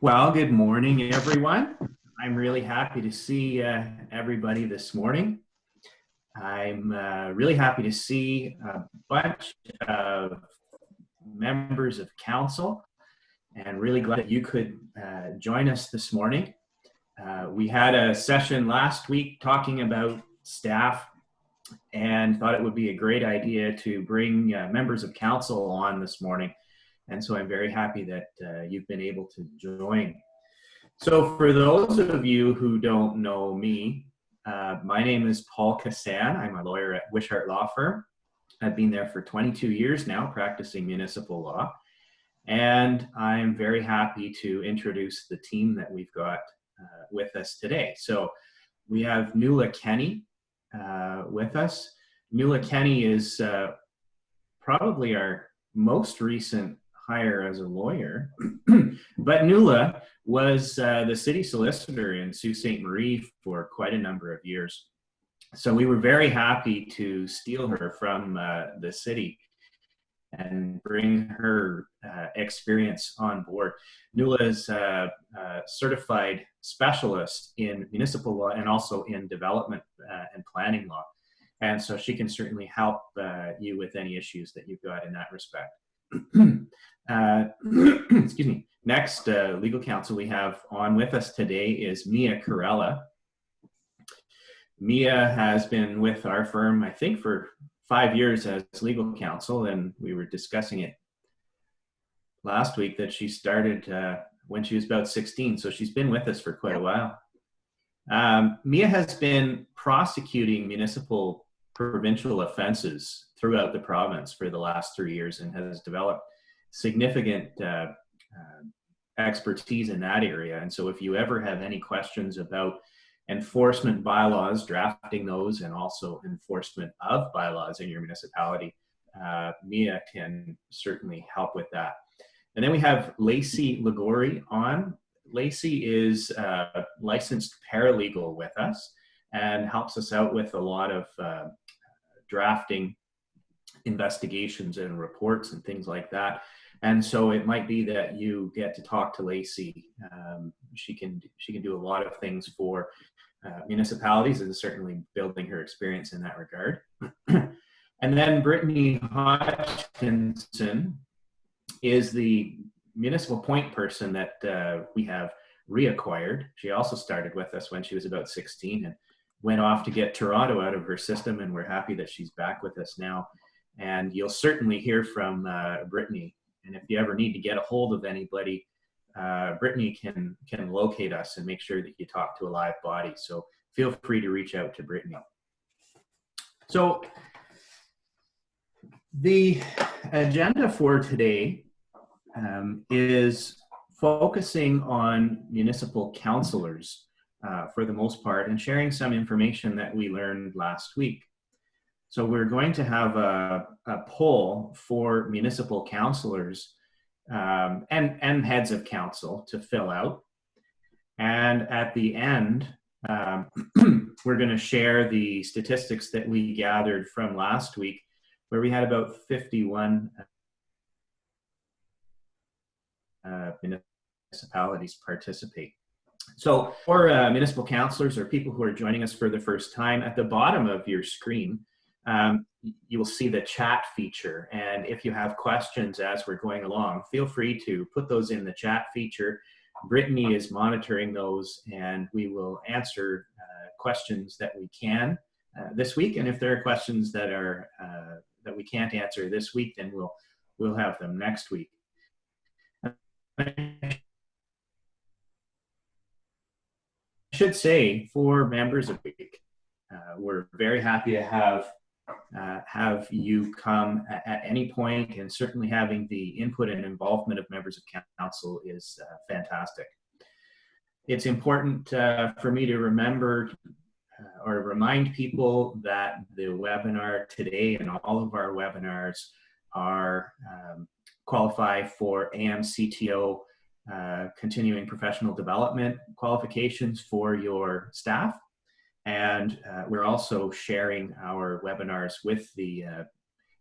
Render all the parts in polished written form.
Well, good morning, everyone. I'm really happy to see everybody this morning. I'm really happy to see a bunch of members of council and really glad that you could join us this morning. We had a session last week talking about staff and thought it would be a great idea to bring members of council on this morning. And so I'm very happy that you've been able to join. So for those of you who don't know me, my name is Paul Cassan. I'm a lawyer at Wishart Law Firm. I've been there for 22 years now, practicing municipal law. And I'm very happy to introduce the team that we've got with us today. So we have Nuala Kenny with us. Nuala Kenny is probably our most recent hire as a lawyer, but Nuala was the city solicitor in Sault Ste. Marie for quite a number of years. So we were very happy to steal her from the city and bring her experience on board. Nuala is a certified specialist in municipal law and also in development and planning law. And so she can certainly help you with any issues that you've got in that respect. Excuse me. Next legal counsel we have on with us today is Mia Corella. Mia has been with our firm, I think, for 5 years as legal counsel, and we were discussing it last week that she started when she was about 16, so she's been with us for quite a while. Mia has been prosecuting municipal provincial offenses throughout the province for the last 3 years and has developed significant expertise in that area. And so if you ever have any questions about enforcement bylaws, drafting those, and also enforcement of bylaws in your municipality, Mia can certainly help with that. And then we have Lacey Ligori on. Lacey is a licensed paralegal with us and helps us out with a lot of drafting investigations and reports and things like that. And so it might be that you get to talk to Lacey. She can do a lot of things for municipalities and certainly building her experience in that regard. And then Brittany Hodgkinson is the municipal point person that we have reacquired. She also started with us when she was about 16 and went off to get Toronto out of her system, and we're happy that she's back with us now. And you'll certainly hear from Brittany. And if you ever need to get a hold of anybody, Brittany can locate us and make sure that you talk to a live body. So feel free to reach out to Brittany. So the agenda for today is focusing on municipal councillors for the most part and sharing some information that we learned last week. So we're going to have a poll for municipal councillors and heads of council to fill out. And at the end, we're going to share the statistics that we gathered from last week, where we had about 51 municipalities participate. So for municipal councillors or people who are joining us for the first time, at the bottom of your screen, you will see the chat feature. And if you have questions as we're going along, feel free to put those in the chat feature. Brittany is monitoring those, and we will answer questions that we can this week. And if there are questions that are that we can't answer this week, then we'll have them next week. I should say, for members of the week, we're very happy to have you come at any point, and certainly having the input and involvement of members of council is fantastic. It's important for me to remember or remind people that the webinar today and all of our webinars are qualify for AMCTO continuing professional development qualifications for your staff. And we're also sharing our webinars with the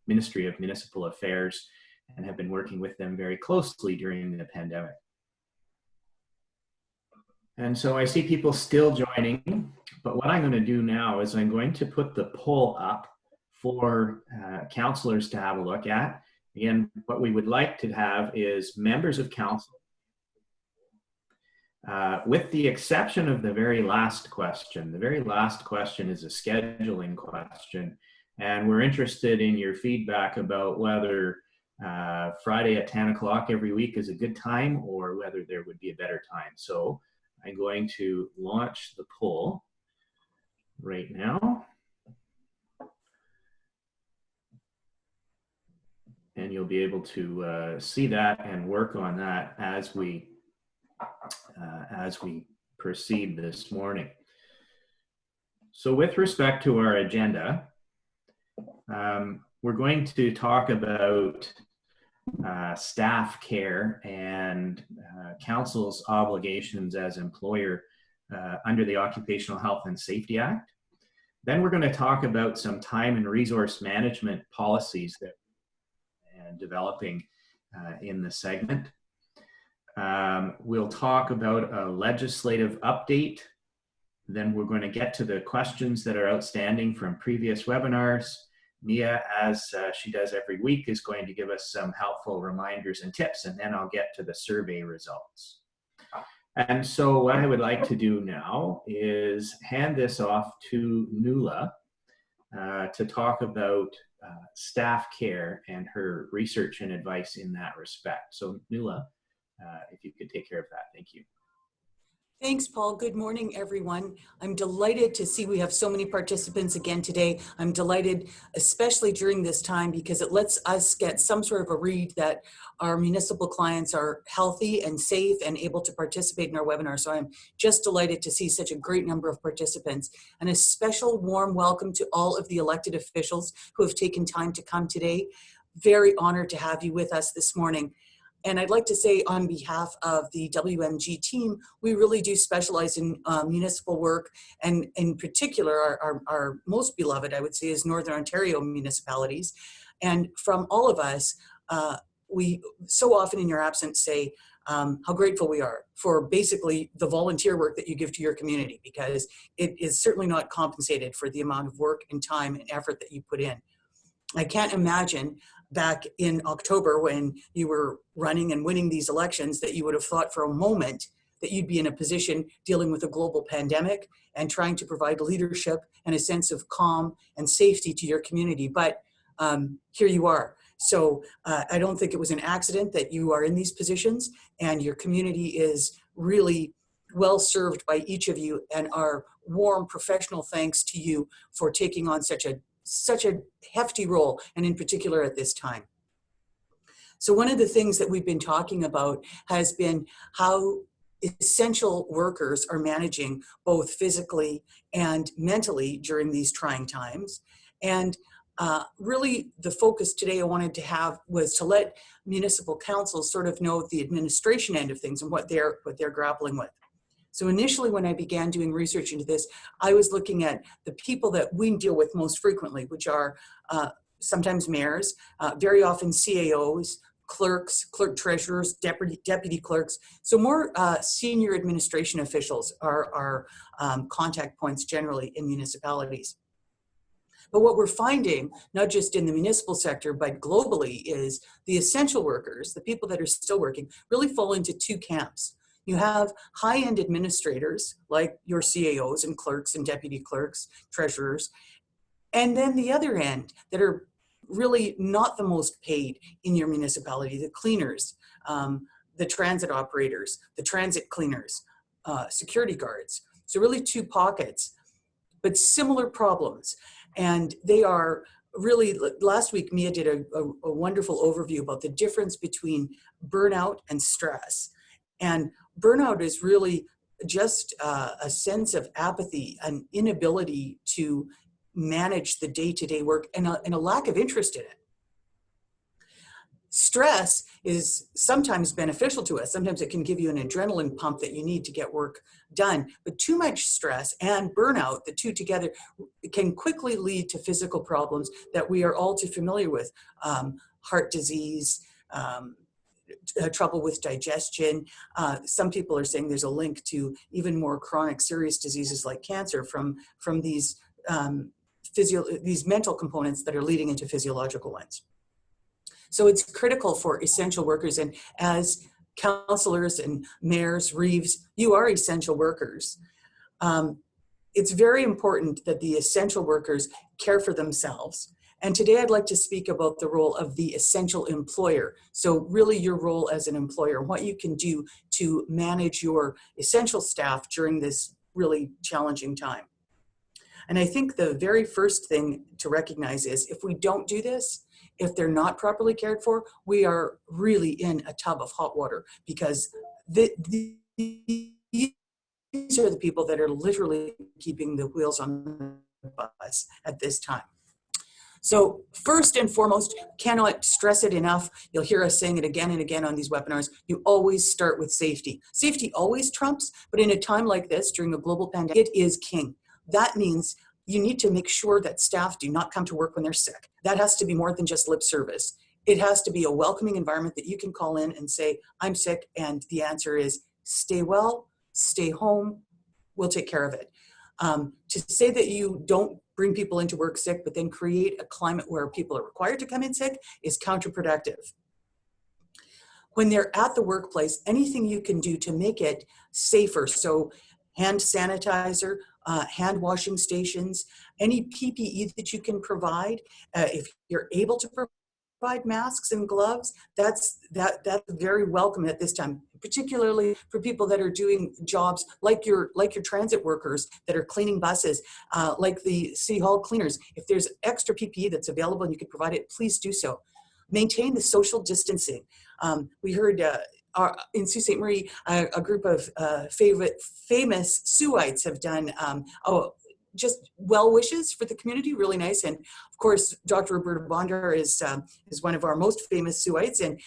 Ministry of Municipal Affairs and have been working with them very closely during the pandemic. And so I see people still joining, but what I'm going to do now is I'm going to put the poll up for councillors to have a look at. Again, what we would like to have is members of council, with the exception of the very last question. The very last question is a scheduling question, and we're interested in your feedback about whether Friday at 10 o'clock every week is a good time or whether there would be a better time. So I'm going to launch the poll right now. And you'll be able to see that and work on that as we proceed this morning. So with respect to our agenda, we're going to talk about staff care and council's obligations as employer under the Occupational Health and Safety Act. Then we're going to talk about some time and resource management policies that we're developing in the segment. We'll talk about a legislative update. Then we're going to get to the questions that are outstanding from previous webinars. Mia, as she does every week, is going to give us some helpful reminders and tips, and then I'll get to the survey results. And so what I would like to do now is hand this off to Nuala to talk about staff care and her research and advice in that respect. So Nuala, if you could take care of that, thank you. Thanks, Paul. Good morning, everyone. I'm delighted to see we have so many participants again today. I'm delighted, especially during this time, because it lets us get some sort of a read that our municipal clients are healthy and safe and able to participate in our webinar. So I'm just delighted to see such a great number of participants. And a special warm welcome to all of the elected officials who have taken time to come today. Very honored to have you with us this morning. And I'd like to say on behalf of the WMG team, we really do specialize in municipal work, and in particular, our most beloved, I would say, is Northern Ontario municipalities. And from all of us, we so often in your absence say how grateful we are for basically the volunteer work that you give to your community, because it is certainly not compensated for the amount of work and time and effort that you put in. I can't imagine back in October when you were running and winning these elections that you would have thought for a moment that you'd be in a position dealing with a global pandemic and trying to provide leadership and a sense of calm and safety to your community. But here you are. So I don't think it was an accident that you are in these positions, and your community is really well served by each of you, and our warm professional thanks to you for taking on such a hefty role, and in particular at this time. So one of the things that we've been talking about has been how essential workers are managing both physically and mentally during these trying times. And really the focus today I wanted to have was to let municipal councils sort of know the administration end of things and what they're grappling with. So initially, when I began doing research into this, I was looking at the people that we deal with most frequently, which are sometimes mayors, very often CAOs, clerks, clerk treasurers, deputy clerks. So more senior administration officials are contact points generally in municipalities. But what we're finding, not just in the municipal sector, but globally, is the essential workers, the people that are still working, really fall into two camps. You have high-end administrators like your CAOs and clerks and deputy clerks, treasurers, and then the other end that are really not the most paid in your municipality, the cleaners, the transit operators, the transit cleaners, security guards. So really two pockets, but similar problems. And they are really, last week Mia did a wonderful overview about the difference between burnout and stress. And burnout is really just a sense of apathy, an inability to manage the day-to-day work, and a lack of interest in it. Stress is sometimes beneficial to us. Sometimes it can give you an adrenaline pump that you need to get work done. But too much stress and burnout, the two together, can quickly lead to physical problems that we are all too familiar with. Heart disease, trouble with digestion. Some people are saying there's a link to even more chronic serious diseases like cancer from these these mental components that are leading into physiological ones. So it's critical for essential workers, and as councillors and mayors, reeves, you are essential workers. It's very important that the essential workers care for themselves. And today I'd like to speak about the role of the essential employer. So really your role as an employer, what you can do to manage your essential staff during this really challenging time. And I think the very first thing to recognize is if we don't do this, if they're not properly cared for, we are really in a tub of hot water, because these are the people that are literally keeping the wheels on the bus at this time. So first and foremost, cannot stress it enough. You'll hear us saying it again and again on these webinars. You always start with safety. Safety always trumps, but in a time like this, during a global pandemic, it is king. That means you need to make sure that staff do not come to work when they're sick. That has to be more than just lip service. It has to be a welcoming environment that you can call in and say, I'm sick, and the answer is stay well, stay home, we'll take care of it. To say that you don't bring people into work sick, but then create a climate where people are required to come in sick is counterproductive. When they're at the workplace, anything you can do to make it safer, so hand sanitizer, hand washing stations, any PPE that you can provide, if you're able to provide masks and gloves, that's very welcome at this time, particularly for people that are doing jobs like your transit workers that are cleaning buses, like the City Hall cleaners. If there's extra PPE that's available and you can provide it, please do so. Maintain the social distancing. We heard in Sault Ste. Marie, a group of famous Suites have done just well wishes for the community, really nice. And of course, Dr. Roberta Bondar is one of our most famous Suites. And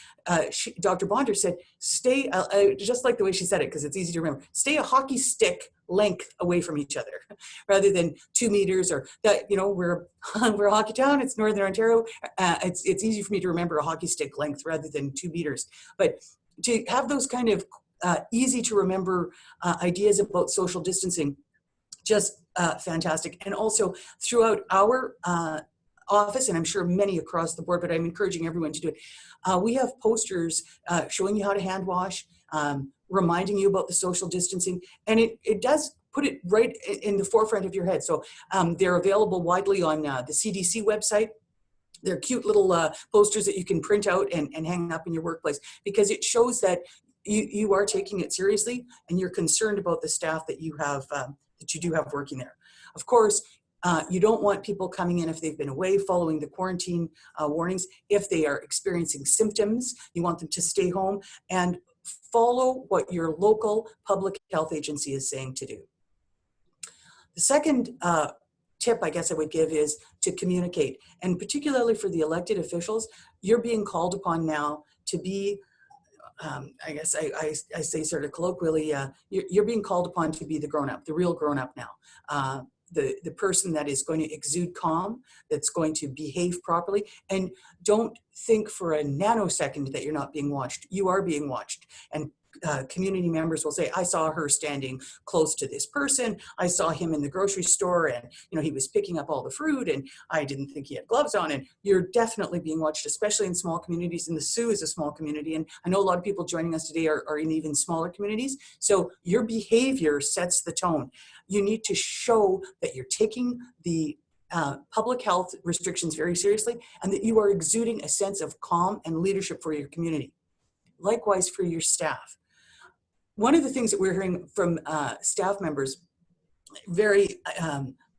Dr. Bondar said, stay, just like the way she said it, because it's easy to remember, stay a hockey stick length away from each other, rather than 2 meters, or that, you know, we're a hockey town, it's Northern Ontario. It's easy for me to remember a hockey stick length rather than 2 meters. But to have those kind of easy to remember ideas about social distancing, just fantastic. And also throughout our office, and I'm sure many across the board, but I'm encouraging everyone to do it. We have posters showing you how to hand wash, reminding you about the social distancing, and it does put it right in the forefront of your head. So they're available widely on the CDC website. They're cute little posters that you can print out and hang up in your workplace, because it shows that you are taking it seriously and you're concerned about the staff that you have, that you do have working there. Of course, you don't want people coming in if they've been away following the quarantine warnings. If they are experiencing symptoms, you want them to stay home and follow what your local public health agency is saying to do. The second tip I guess I would give is to communicate, and particularly for the elected officials, you're being called upon now to be, I guess I say sort of colloquially, you're being called upon to be the grown-up, the real grown-up now. The person that is going to exude calm, that's going to behave properly, and don't think for a nanosecond that you're not being watched. You are being watched, and community members will say, I saw her standing close to this person. I saw him in the grocery store, and he was picking up all the fruit, and I didn't think he had gloves on. And you're definitely being watched, especially in small communities. And the Sioux is a small community, and I know a lot of people joining us today are in even smaller communities. So your behavior sets the tone. You need to show that you're taking the public health restrictions very seriously, and that you are exuding a sense of calm and leadership for your community. Likewise for your staff. One of the things that we're hearing from staff members, very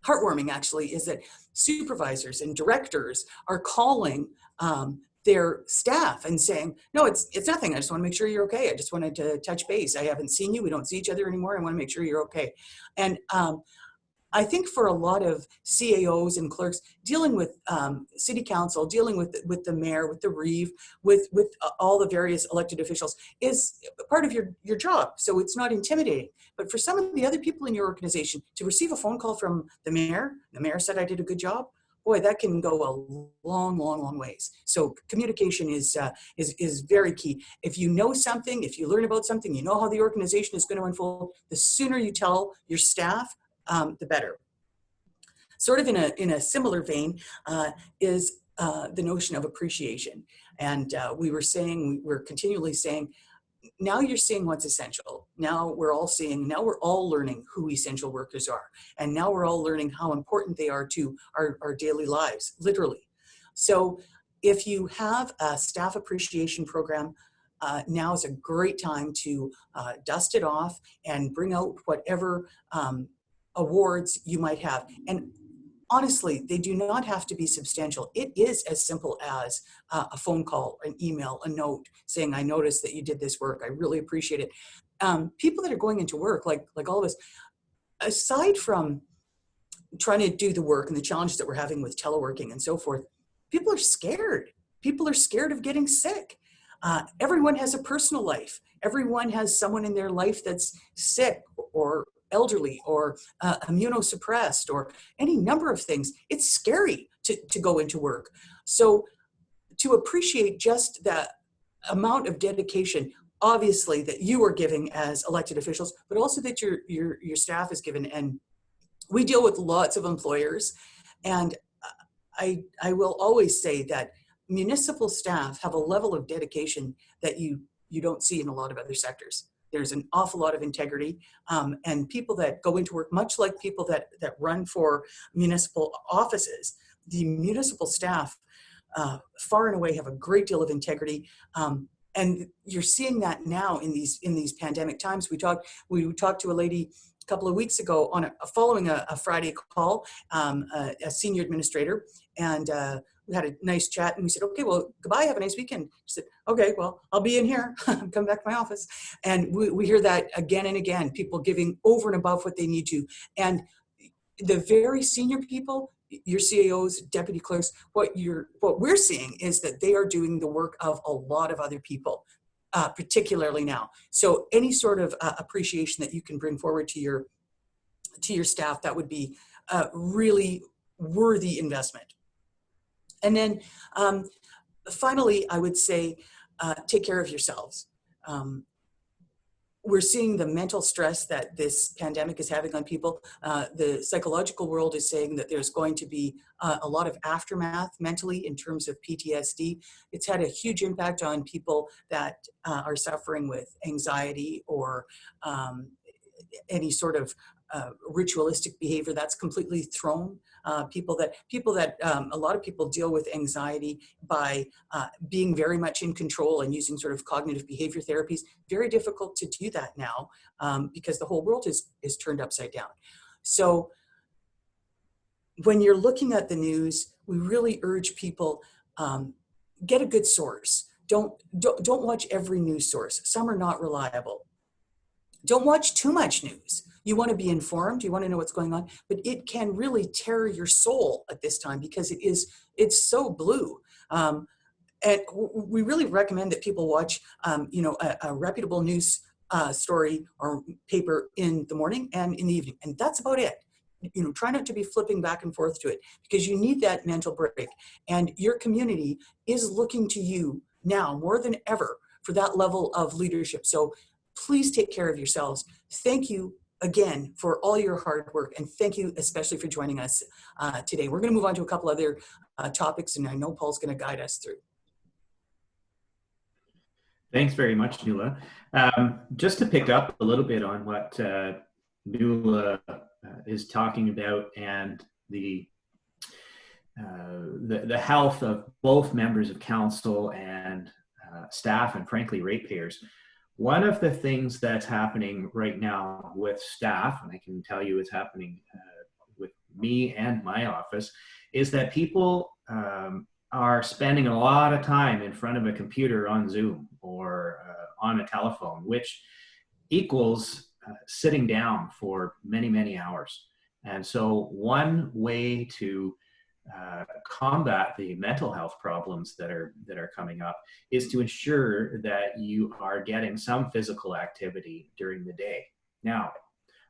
heartwarming actually, is that supervisors and directors are calling their staff and saying, no, it's nothing. I just want to make sure you're okay. I just wanted to touch base. I haven't seen you. We don't see each other anymore. I want to make sure you're okay. And I think for a lot of CAOs and clerks, dealing with city council, dealing with the mayor, with the reeve, with all the various elected officials is part of your job. So it's not intimidating. But for some of the other people in your organization, to receive a phone call from the mayor said I did a good job, boy, that can go a long, long, long ways. So communication is very key. If you know something, if you learn about something, you know how the organization is going to unfold, the sooner you tell your staff, the better. Sort of in a similar vein is the notion of appreciation. And we're continually saying, now you're seeing what's essential. Now we're all learning who essential workers are. And now we're all learning how important they are to our daily lives, literally. So if you have a staff appreciation program, now is a great time to dust it off and bring out whatever awards you might have. And honestly, they do not have to be substantial. It is as simple as a phone call, an email, a note saying, I noticed that you did this work. I really appreciate it. People that are going into work, like all of us, aside from trying to do the work and the challenges that we're having with teleworking and so forth, people are scared. People are scared of getting sick. Everyone has a personal life. Everyone has someone in their life that's sick or elderly or immunosuppressed or any number of things. It's scary to go into work. So to appreciate just the amount of dedication, obviously, that you are giving as elected officials, but also that your staff is given. And we deal with lots of employers. And I will always say that municipal staff have a level of dedication that you don't see in a lot of other sectors. There's an awful lot of integrity, and people that go into work, much like people that run for municipal offices, the municipal staff far and away have a great deal of integrity. And you're seeing that now in these pandemic times. We talked to a lady a couple of weeks ago following a Friday call, a senior administrator, and we had a nice chat, and we said, okay, well, goodbye, have a nice weekend. She said, okay, well, I'll be in here. I'm coming back to my office. And we hear that again and again, people giving over and above what they need to. And the very senior people, your CAOs, deputy clerks, what we're seeing is that they are doing the work of a lot of other people, particularly now. So any sort of appreciation that you can bring forward to your staff, that would be a really worthy investment. And then finally, I would say, take care of yourselves. We're seeing the mental stress that this pandemic is having on people. The psychological world is saying that there's going to be a lot of aftermath mentally in terms of PTSD. It's had a huge impact on people that are suffering with anxiety or any sort of ritualistic behavior that's completely thrown. People that a lot of people deal with anxiety by being very much in control and using sort of cognitive behavior therapies. Very difficult to do that now because the whole world is turned upside down. So when you're looking at the news, we really urge people, get a good source. Don't watch every news source. Some are not reliable. Don't watch too much news. You want to be informed, you want to know what's going on, but it can really tear your soul at this time because it's so blue. And we really recommend that people watch, a reputable news story or paper in the morning and in the evening, and that's about it. Try not to be flipping back and forth to it because you need that mental break. And your community is looking to you now more than ever for that level of leadership. So please take care of yourselves. Thank you again for all your hard work, and thank you especially for joining us today. We're going to move on to a couple other topics, and I know Paul's going to guide us through. Thanks very much, Nuala. Just to pick up a little bit on what Nuala is talking about and the health of both members of council and staff, and frankly ratepayers. One of the things that's happening right now with staff, and I can tell you it's happening with me and my office, is that people are spending a lot of time in front of a computer on Zoom or on a telephone, which equals sitting down for many, many hours. And so one way to combat the mental health problems that are coming up is to ensure that you are getting some physical activity during the day. Now,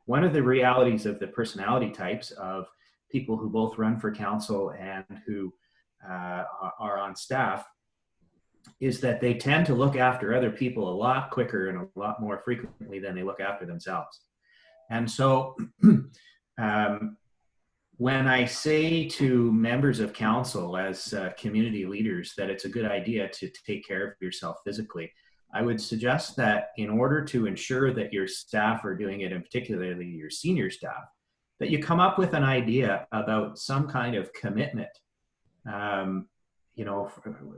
one of the realities of the personality types of people who both run for council and who are on staff is that they tend to look after other people a lot quicker and a lot more frequently than they look after themselves. And so when I say to members of council as community leaders that it's a good idea to take care of yourself physically, I would suggest that in order to ensure that your staff are doing it, and particularly your senior staff, that you come up with an idea about some kind of commitment. You know,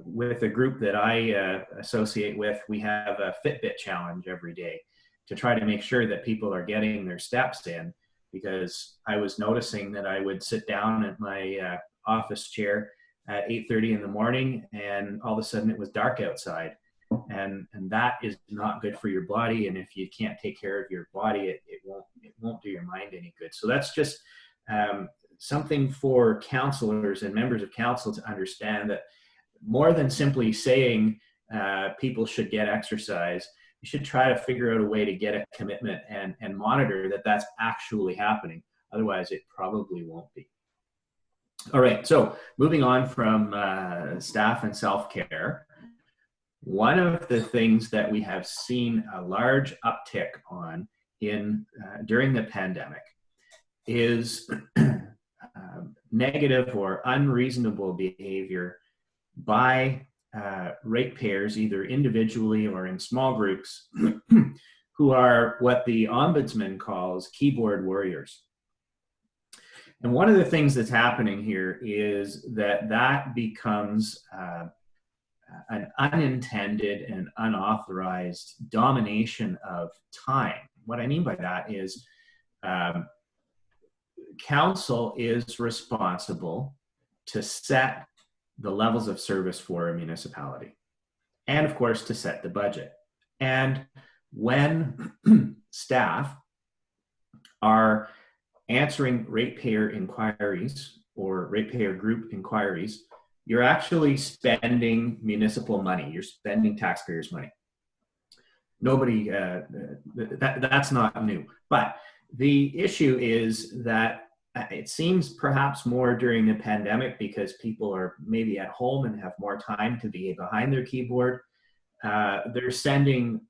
with a group that I associate with, we have a Fitbit challenge every day to try to make sure that people are getting their steps in, because I was noticing that I would sit down at my office chair at 8:30 in the morning and all of a sudden it was dark outside. And that is not good for your body. And if you can't take care of your body, it won't do your mind any good. So that's just something for councillors and members of council to understand, that more than simply saying people should get exercise, you should try to figure out a way to get a commitment and monitor that that's actually happening. Otherwise, it probably won't be. All right, so moving on from staff and self-care, one of the things that we have seen a large uptick on during the pandemic is negative or unreasonable behavior by ratepayers, either individually or in small groups, who are what the Ombudsman calls keyboard warriors. And one of the things that's happening here is that becomes an unintended and unauthorized domination of time. What I mean by that is council is responsible to set the levels of service for a municipality, and of course to set the budget. And when staff are answering ratepayer inquiries or ratepayer group inquiries, you're actually spending municipal money. You're spending taxpayers' money. Nobody, that's not new. But the issue is that it seems perhaps more during the pandemic, because people are maybe at home and have more time to be behind their keyboard. They're sending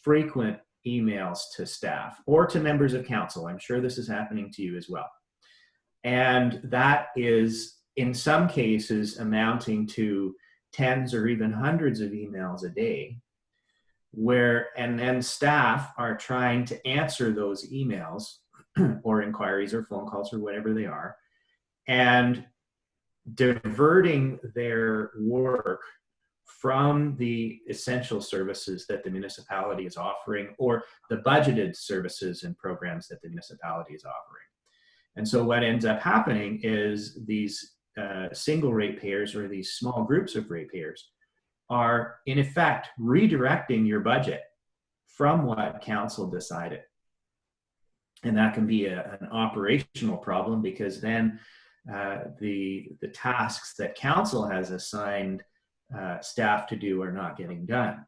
frequent emails to staff or to members of council. I'm sure this is happening to you as well. And that is, in some cases, amounting to tens or even hundreds of emails a day, and then staff are trying to answer those emails or inquiries or phone calls or whatever they are, and diverting their work from the essential services that the municipality is offering, or the budgeted services and programs that the municipality is offering. And so what ends up happening is these single ratepayers, or these small groups of ratepayers, are in effect redirecting your budget from what council decided. And that can be an operational problem, because then the tasks that council has assigned staff to do are not getting done.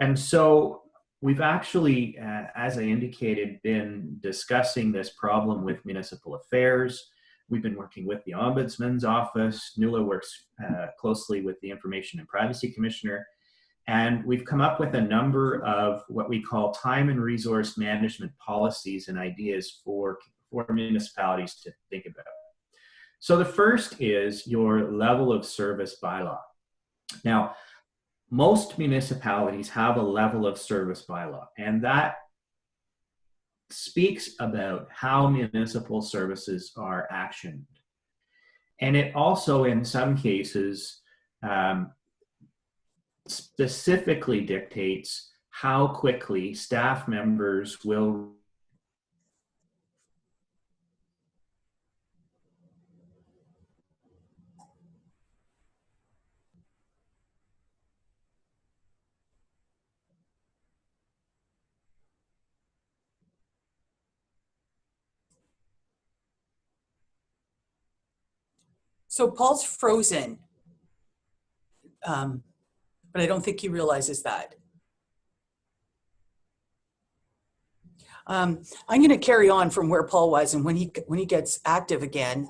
And so we've actually, as I indicated, been discussing this problem with municipal affairs. We've been working with the Ombudsman's office. Nuala works closely with the Information and Privacy Commissioner. And we've come up with a number of what we call time and resource management policies and ideas for municipalities to think about. So the first is your level of service bylaw. Now, most municipalities have a level of service bylaw, and that speaks about how municipal services are actioned. And it also, in some cases, specifically dictates how quickly staff members will So Paul's frozen, but I don't think he realizes that. I'm going to carry on from where Paul was, and when he gets active again,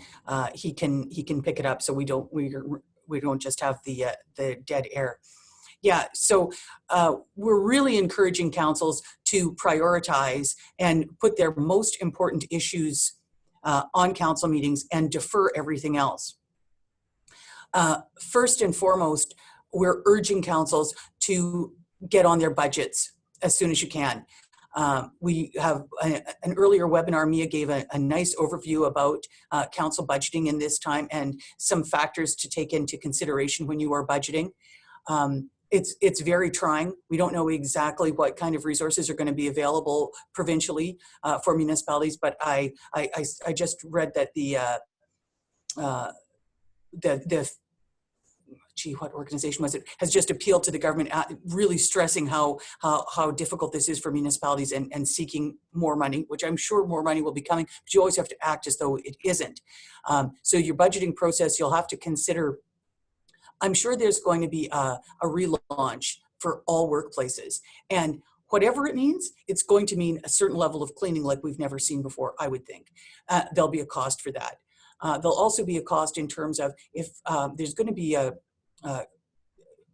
he can pick it up, so we don't just have the dead air. Yeah, so we're really encouraging councils to prioritize and put their most important issues on council meetings and defer everything else. First and foremost, we're urging councils to get on their budgets as soon as you can. We have an earlier webinar. Mia gave a nice overview about council budgeting in this time and some factors to take into consideration when you are budgeting. It's very trying. We don't know exactly what kind of resources are going to be available provincially for municipalities, but I just read that what organization was it, has just appealed to the government, really stressing how difficult this is for municipalities and seeking more money, which I'm sure more money will be coming, but you always have to act as though it isn't. So your budgeting process, you'll have to consider. I'm sure there's going to be a relaunch for all workplaces. And whatever it means, it's going to mean a certain level of cleaning like we've never seen before, I would think. There'll be a cost for that. There'll also be a cost in terms of if there's going to be a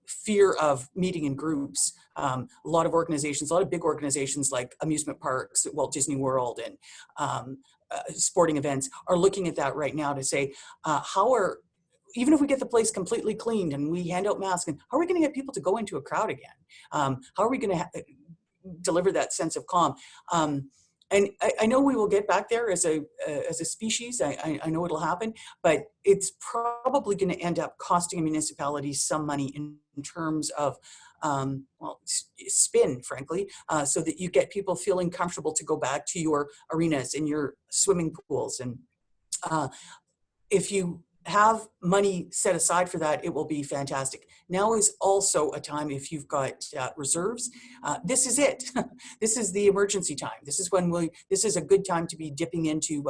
fear of meeting in groups. A lot of organizations, a lot of big organizations like amusement parks, Walt Disney World, and sporting events are looking at that right now to say, even if we get the place completely cleaned and we hand out masks, and how are we going to get people to go into a crowd again? How are we going to deliver that sense of calm? And I know we will get back there as a species. I know it'll happen, but it's probably going to end up costing a municipality some money in terms of spin, frankly, so that you get people feeling comfortable to go back to your arenas and your swimming pools. And if you have money set aside for that, it will be fantastic. Now is also a time, if you've got reserves, this is it. This is the emergency time. This is when this is a good time to be dipping into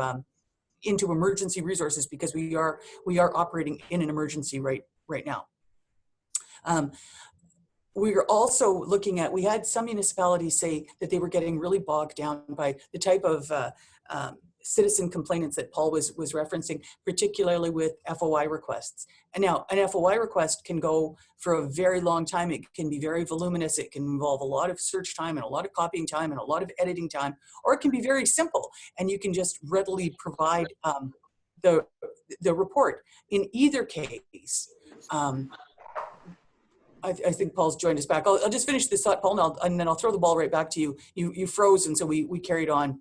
emergency resources, because we are operating in an emergency right now. We are also looking at, we had some municipalities say that they were getting really bogged down by the type of citizen complainants that Paul was referencing, particularly with FOI requests. And now an FOI request can go for a very long time. It can be very voluminous. It can involve a lot of search time and a lot of copying time and a lot of editing time, or it can be very simple and you can just readily provide the report. In either case, I think Paul's joined us back. I'll just finish this thought, Paul, and then I'll throw the ball right back to you. You froze, and so we carried on.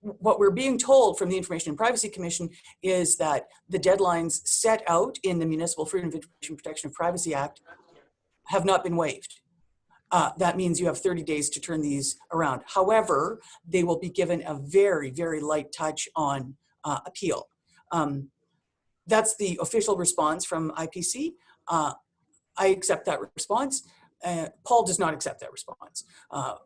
What we're being told from the Information and Privacy Commission is that the deadlines set out in the Municipal Freedom of Information Protection of Privacy Act have not been waived. That means you have 30 days to turn these around. However, they will be given a very, very light touch on appeal. That's the official response from IPC. I accept that response. Paul does not accept that response.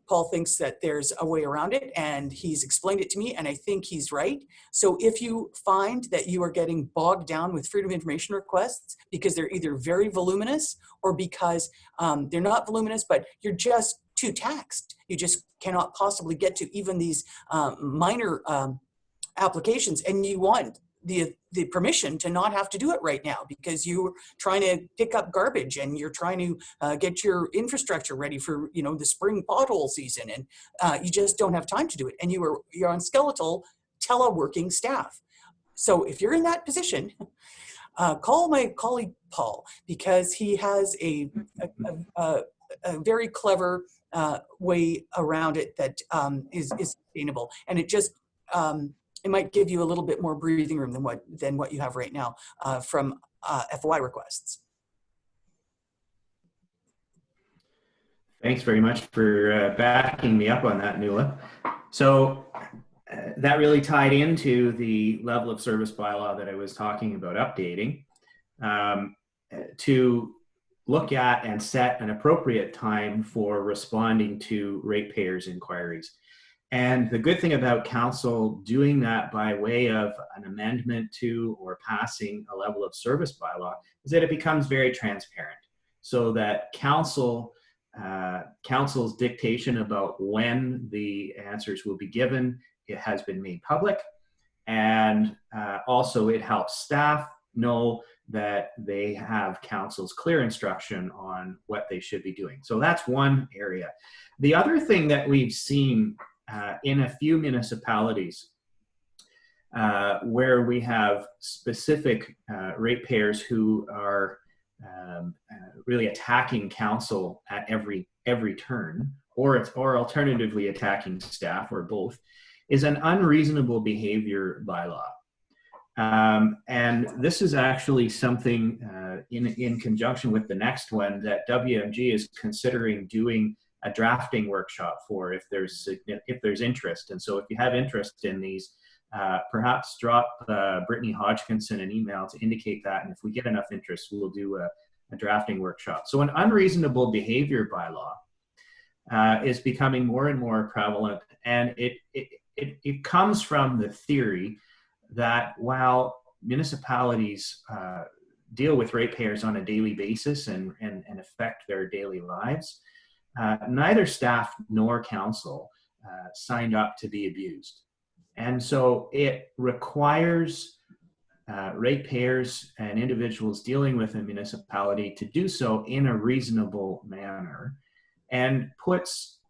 Paul thinks that there's a way around it, and he's explained it to me, and I think he's right. So if you find that you are getting bogged down with freedom of information requests because they're either very voluminous or because they're not voluminous, but you're just too taxed, you just cannot possibly get to even these minor applications, and you want the permission to not have to do it right now because you're trying to pick up garbage and you're trying to get your infrastructure ready for the spring pothole season, and you just don't have time to do it, and you're on skeletal teleworking staff. So if you're in that position, call my colleague Paul, because he has a very clever way around it that is sustainable, and it just it might give you a little bit more breathing room than what you have right now from FOI requests. Thanks very much for backing me up on that, Nuala. So that really tied into the level of service bylaw that I was talking about updating, to look at and set an appropriate time for responding to ratepayers' inquiries. And the good thing about council doing that by way of an amendment to or passing a level of service bylaw is that it becomes very transparent, so that council council's dictation about when the answers will be given. It has been made public, and also it helps staff know that they have council's clear instruction on what they should be doing. So that's one area. The other thing that we've seen in a few municipalities where we have specific ratepayers who are really attacking council at every turn, or alternatively attacking staff, or both, is an unreasonable behavior bylaw. And this is actually something in conjunction with the next one that WMG is considering doing a drafting workshop for, if there's interest. And so if you have interest in these, perhaps drop Brittany Hodgkinson an email to indicate that, and if we get enough interest, we'll do a drafting workshop. So an unreasonable behavior bylaw is becoming more and more prevalent, and it comes from the theory that while municipalities deal with ratepayers on a daily basis and affect their daily lives, neither staff nor council signed up to be abused. And so it requires ratepayers and individuals dealing with a municipality to do so in a reasonable manner, and puts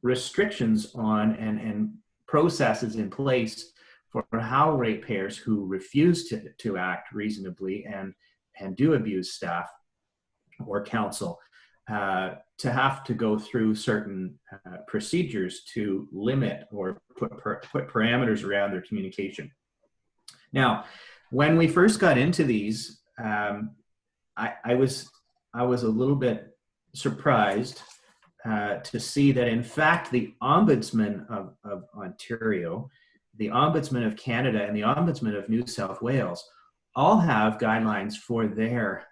restrictions on and processes in place for how ratepayers who refuse to act reasonably and do abuse staff or council to have to go through certain procedures to limit or put parameters around their communication. Now, when we first got into these, I was a little bit surprised to see that, in fact, the Ombudsman of Ontario, the Ombudsman of Canada, and the Ombudsman of New South Wales all have guidelines for their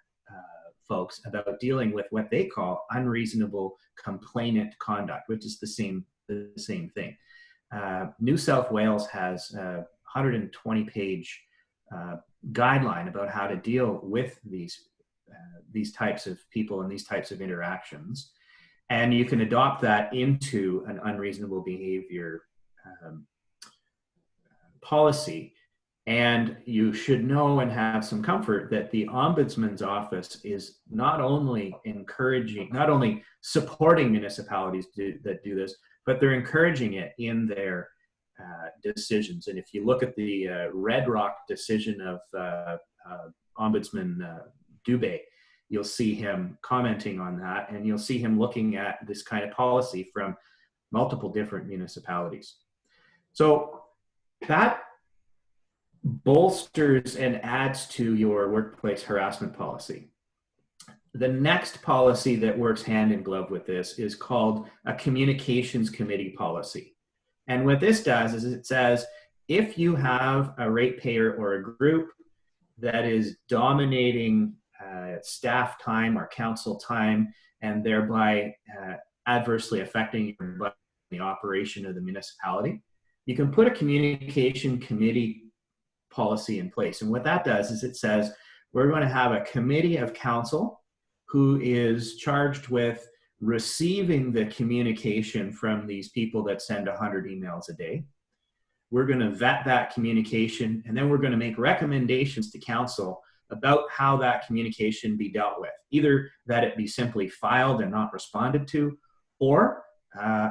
folks about dealing with what they call unreasonable complainant conduct, which is the same thing. New South Wales has a 120-page guideline about how to deal with these types of people and these types of interactions, and you can adopt that into an unreasonable behavior policy. And you should know and have some comfort that the Ombudsman's office is not only supporting municipalities that do this, but they're encouraging it in their decisions. And if you look at the Red Rock decision of Ombudsman Dubé, you'll see him commenting on that, and you'll see him looking at this kind of policy from multiple different municipalities. So that bolsters and adds to your workplace harassment policy. The next policy that works hand in glove with this is called a communications committee policy. And what this does is it says, if you have a ratepayer or a group that is dominating staff time or council time, and thereby adversely affecting the operation of the municipality, you can put a communication committee policy in place. And what that does is it says, we're going to have a committee of council who is charged with receiving the communication from these people that send 100 emails a day. We're going to vet that communication, and then we're going to make recommendations to council about how that communication be dealt with. Either that it be simply filed and not responded to, or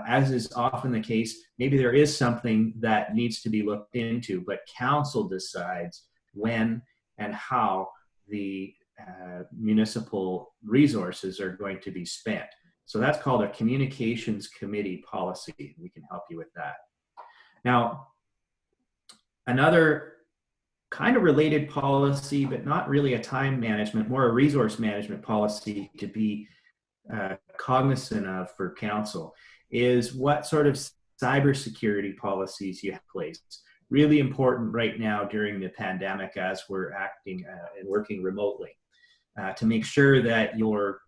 as is often the case, maybe there is something that needs to be looked into, but council decides when and how the municipal resources are going to be spent. So that's called a communications committee policy. We can help you with that. Now, another kind of related policy, but not really a time management, more a resource management policy to be cognizant of for council, is what sort of cybersecurity policies you have in place. Really important right now during the pandemic as we're acting and working remotely, to make sure that your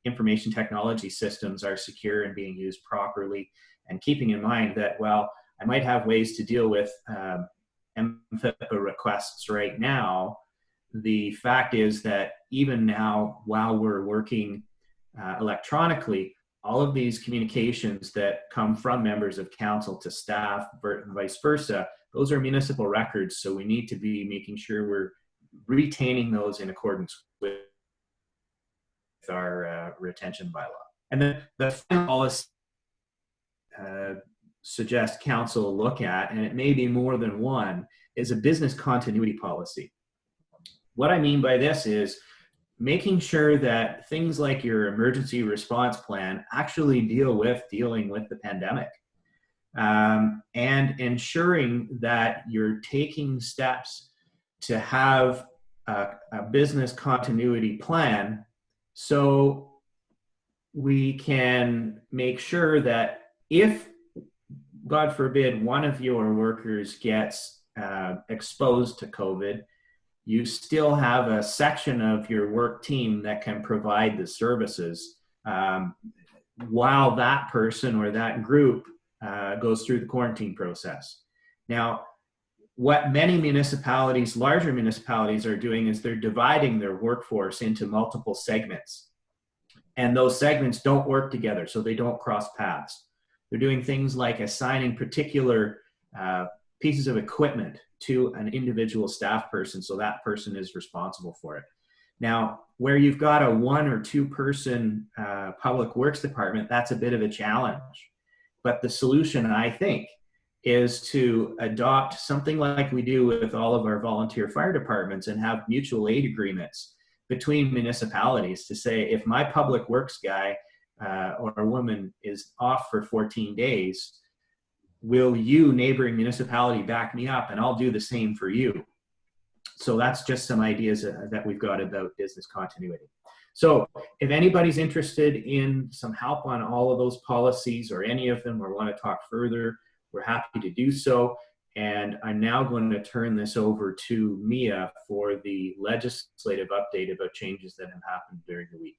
information technology systems are secure and being used properly, and keeping in mind that, well, I might have ways to deal with MFIPA requests right now. The fact is that even now, while we're working electronically, all of these communications that come from members of council to staff and vice versa, those are municipal records. So we need to be making sure we're retaining those in accordance with our retention bylaw. And then the final policy suggest council look at, and it may be more than one, is a business continuity policy. What I mean by this is making sure that things like your emergency response plan actually dealing with the pandemic, and ensuring that you're taking steps to have a business continuity plan so we can make sure that if, God forbid, one of your workers gets exposed to COVID, you still have a section of your work team that can provide the services while that person or that group goes through the quarantine process. Now, what many municipalities, larger municipalities, are doing is they're dividing their workforce into multiple segments. And those segments don't work together, so they don't cross paths. They're doing things like assigning particular pieces of equipment to an individual staff person, so that person is responsible for it. Now, where you've got a 1 or 2 person public works department, that's a bit of a challenge. But the solution, I think, is to adopt something like we do with all of our volunteer fire departments and have mutual aid agreements between municipalities to say, if my public works guy or a woman is off for 14 days, will you, neighboring municipality, back me up, and I'll do the same for you. So that's just some ideas that we've got about business continuity. So if anybody's interested in some help on all of those policies or any of them, or want to talk further, we're happy to do so. And I'm now going to turn this over to Mia for the legislative update about changes that have happened during the week.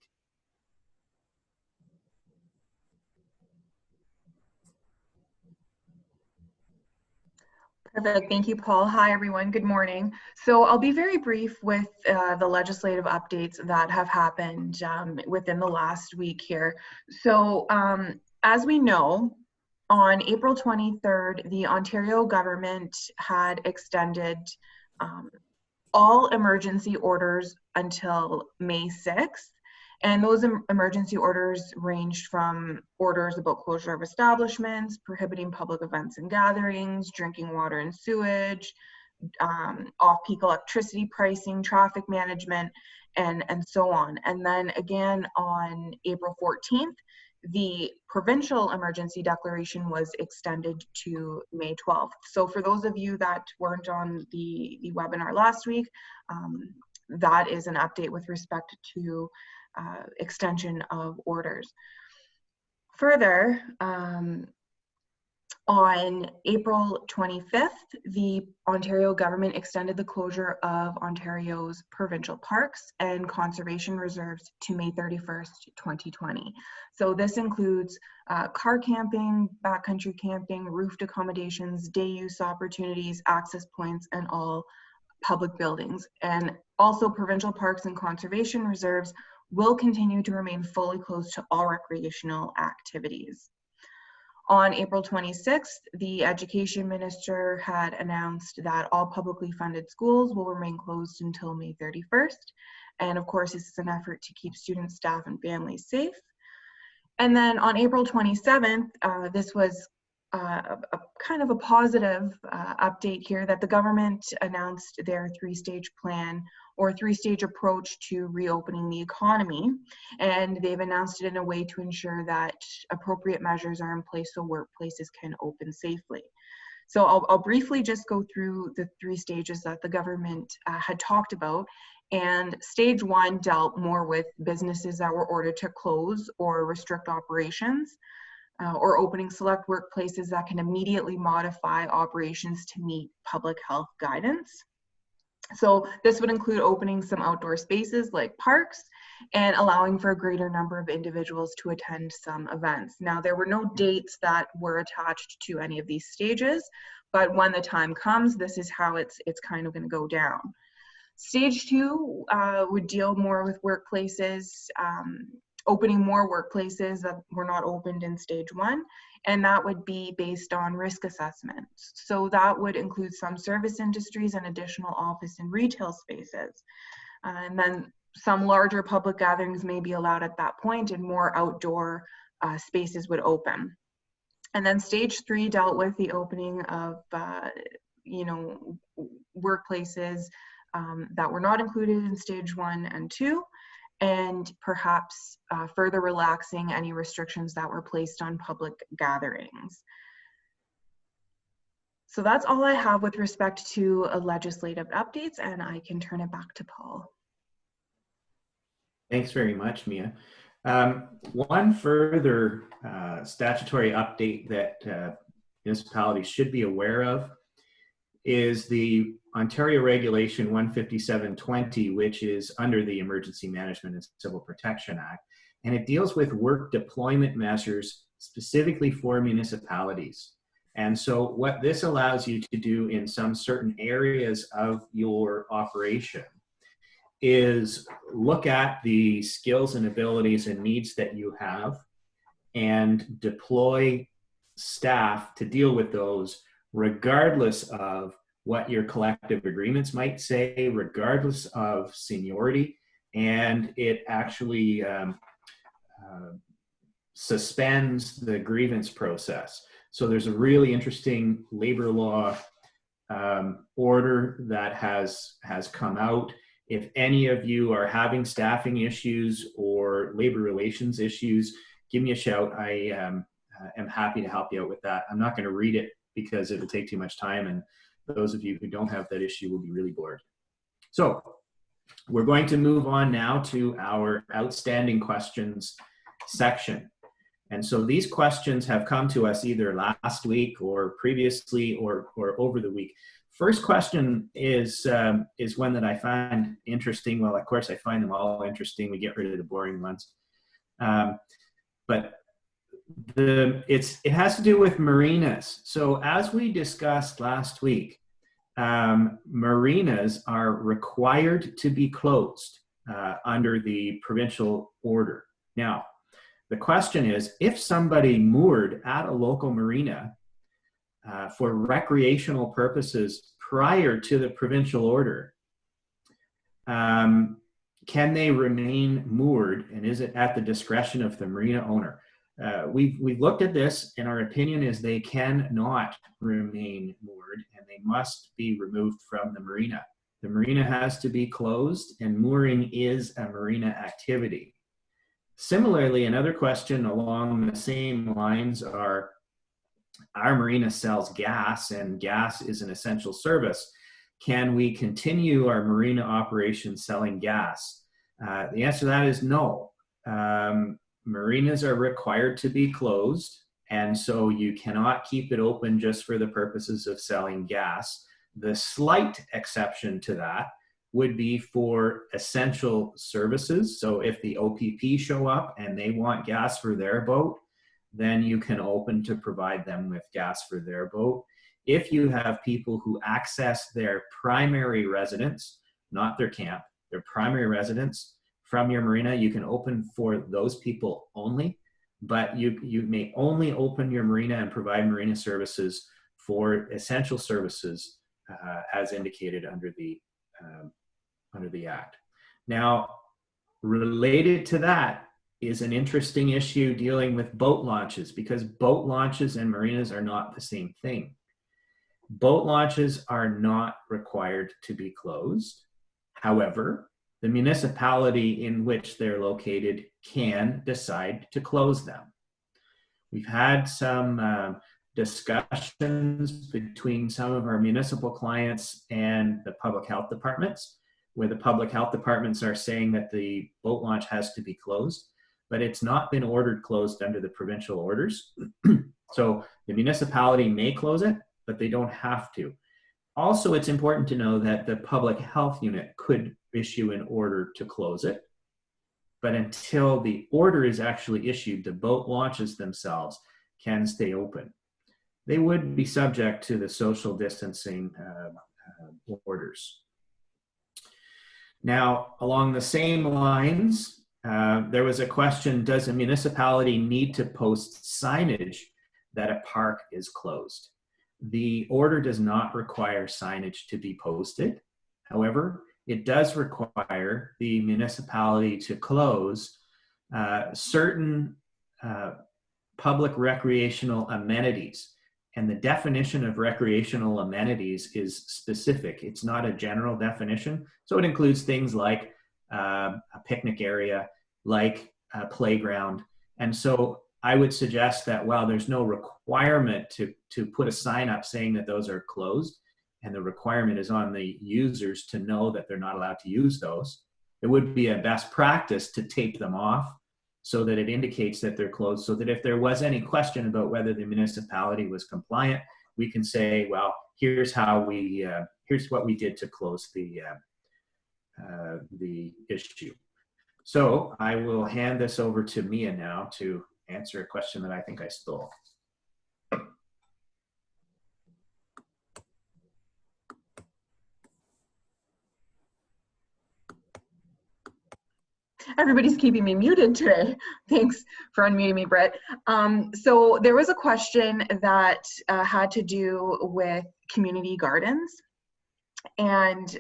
Perfect. Thank you, Paul. Hi, everyone. Good morning. So I'll be very brief with the legislative updates that have happened within the last week here. So as we know, on April 23rd, the Ontario government had extended all emergency orders until May 6th. And those emergency orders ranged from orders about closure of establishments, prohibiting public events and gatherings, drinking water and sewage, off-peak electricity pricing, traffic management, and so on. And then again on April 14th, the provincial emergency declaration was extended to May 12th. So for those of you that weren't on the webinar last week, that is an update with respect to extension of orders. Further, on April 25th, the Ontario government extended the closure of Ontario's provincial parks and conservation reserves to May 31st, 2020. So this includes car camping, backcountry camping, roofed accommodations, day use opportunities, access points, and all public buildings. And also provincial parks and conservation reserves will continue to remain fully closed to all recreational activities. On April 26th, the Education Minister had announced that all publicly funded schools will remain closed until May 31st. And of course, this is an effort to keep students, staff, and families safe. And then on April 27th, this was a kind of a positive update here, that the government announced their 3-stage plan or 3-stage approach to reopening the economy. And they've announced it in a way to ensure that appropriate measures are in place so workplaces can open safely. So I'll briefly just go through the 3 stages that the government had talked about. And stage 1 dealt more with businesses that were ordered to close or restrict operations, or opening select workplaces that can immediately modify operations to meet public health guidance. So this would include opening some outdoor spaces like parks and allowing for a greater number of individuals to attend some events. Now, there were no dates that were attached to any of these stages, but when the time comes, this is how it's kind of going to go down. Stage 2 would deal more with workplaces opening more workplaces that were not opened in stage 1, and that would be based on risk assessments. So that would include some service industries and additional office and retail spaces. And then some larger public gatherings may be allowed at that point, and more outdoor spaces would open. And then stage 3 dealt with the opening of workplaces that were not included in stage 1 and 2, and perhaps further relaxing any restrictions that were placed on public gatherings. So that's all I have with respect to legislative updates, and I can turn it back to Paul. Thanks very much, Mia. One further statutory update that municipalities should be aware of is the Ontario Regulation 15720, which is under the Emergency Management and Civil Protection Act, and it deals with work deployment measures specifically for municipalities. And so what this allows you to do in some certain areas of your operation is look at the skills and abilities and needs that you have and deploy staff to deal with those, regardless of what your collective agreements might say, regardless of seniority, and it actually suspends the grievance process. So there's a really interesting labor law order that has come out. If any of you are having staffing issues or labor relations issues, give me a shout. I am happy to help you out with that. I'm not going to read it because it would take too much time, and those of you who don't have that issue will be really bored. So we're going to move on now to our outstanding questions section. And so these questions have come to us either last week or previously or over the week. First question is one that I find interesting. Well, of course, I find them all interesting. We get rid of the boring ones. But it has to do with marinas. So as we discussed last week, marinas are required to be closed under the provincial order. Now, the question is, if somebody moored at a local marina for recreational purposes prior to the provincial order, can they remain moored, and is it at the discretion of the marina owner? We've looked at this, and our opinion is they cannot remain moored, and they must be removed from the marina. The marina has to be closed, and mooring is a marina activity. Similarly, another question along the same lines are, our marina sells gas, and gas is an essential service. Can we continue our marina operation selling gas? The answer to that is no. Marinas are required to be closed, and so you cannot keep it open just for the purposes of selling gas. The slight exception to that would be for essential services. So if the OPP show up and they want gas for their boat, then you can open to provide them with gas for their boat. If you have people who access their primary residence, not their camp, their primary residence from your marina, you can open for those people only, but you may only open your marina and provide marina services for essential services as indicated under the Act. Now, related to that is an interesting issue dealing with boat launches, because boat launches and marinas are not the same thing. Boat launches are not required to be closed. However, the municipality in which they're located can decide to close them. We've had some discussions between some of our municipal clients and the public health departments, where the public health departments are saying that the boat launch has to be closed, but it's not been ordered closed under the provincial orders. So the municipality may close it, but they don't have to. Also, it's important to know that the public health unit could issue an order to close it, but until the order is actually issued, the boat launches themselves can stay open. They would be subject to the social distancing orders. Now, along the same lines, There was a question, does a municipality need to post signage that a park is closed? The order does not require signage to be posted. However, it does require the municipality to close certain public recreational amenities. And the definition of recreational amenities is specific. It's not a general definition. So it includes things like a picnic area, like a playground. And so I would suggest that while there's no requirement to put a sign up saying that those are closed, and the requirement is on the users to know that they're not allowed to use those, it would be a best practice to tape them off so that it indicates that they're closed, so that if there was any question about whether the municipality was compliant, we can say, well, here's how we, here's what we did to close the issue. So I will hand this over to Mia now to answer a question that I think I stole. Everybody's keeping me muted today. Thanks for unmuting me, Brett. So there was a question that had to do with community gardens and,